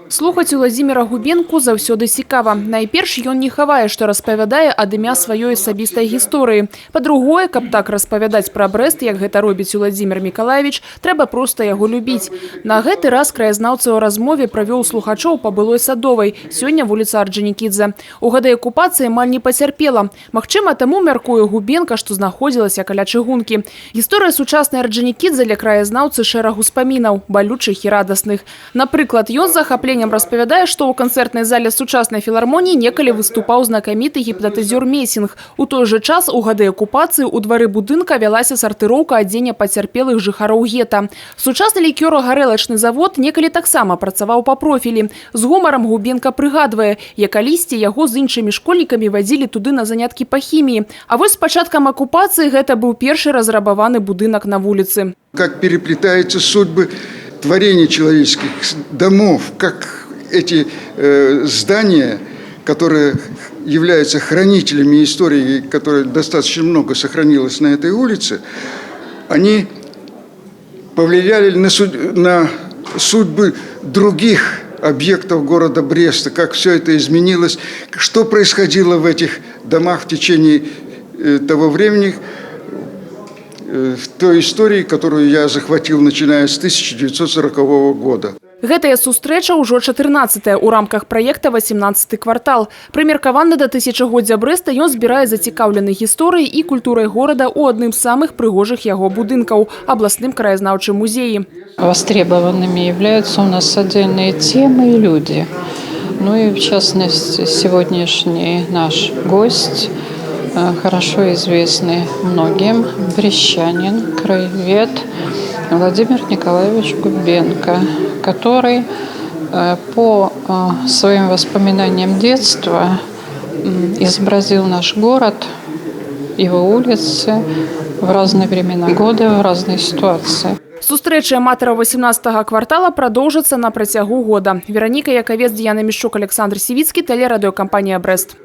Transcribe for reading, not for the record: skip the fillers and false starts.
Слухаць Уладзіміра Губенку заўсёды цікава. Найперш, ён не хавае, што распавядае ад імя сваёй асабістай гісторыі. Па-другое, каб так распавядаць пра Брэст, як гэта робіць Уладзімір Мікалаевіч, трэба проста яго любіць. На гэты раз краязнаўца ў размове правёў слухачоў па былой Садовай, сёння вуліца Орджанікідзе. У гады акупацыі амаль не пацярпела. Магчыма, таму мяркуе Губенка, што знаходзілася каля чыгункі. Гісторыя сучаснай Орджанікідзе для краязнаўцы шэраг успамінаў, балючых і радасных. Напрыклад, ён захапленнем распавядае, што ў канцэртнай зале сучаснай філармоніі некалі выступаў знакаміты гіпнатызёр Месінг. У той жа час у гады акупацыі ў двары будынка вялася сартыроўка адзення пацярпелых жыхароў гета. Сучасны лікёра-гарэлачны завод некалі таксама працаваў па профілі. З гумарам Губенка прыгадвае, як калісьці яго з іншымі школьнікамі вадзілі туды на заняткі па хіміі. А вось з пачаткам акупацыі гэта быў першы разрабаваны будынак на вуліцы. Как переплетаются судьбы творений человеческих, домов, как эти здания, которые являются хранителями истории, которая достаточно много сохранилась на этой улице, они повлияли на судьбы других объектов города Бреста, как все это изменилось, что происходило в этих домах в течение того времени, в той истории, которую я захватил, начиная с 1940 года. Гэтая сустрэча ўжо 14-я ў рамках праекта «18-й квартал». Прымеркаваны да тысячагоддзя Брэста, ён збірае зацікаўленых гісторыяй і культурай горада ў адным з самых прыгожых яго будынкаў – абласным краязнаўчым музеі. Востребованными являются у нас отдельные темы и люди. Ну и в частности сегодняшний наш гость – хорошо известный многим брестчанин, краевед Владимир Николаевич Губенко, который по своим воспоминаниям детства изобразил наш город, его улицы в разные времена года, в разные ситуации. Сустрэча аматараў 18-го квартала продолжится на працягу года. Вероніка Яковец, Діана Мішчук, Александр Сівіцкі, тэлерадыёкампанія «Брэст».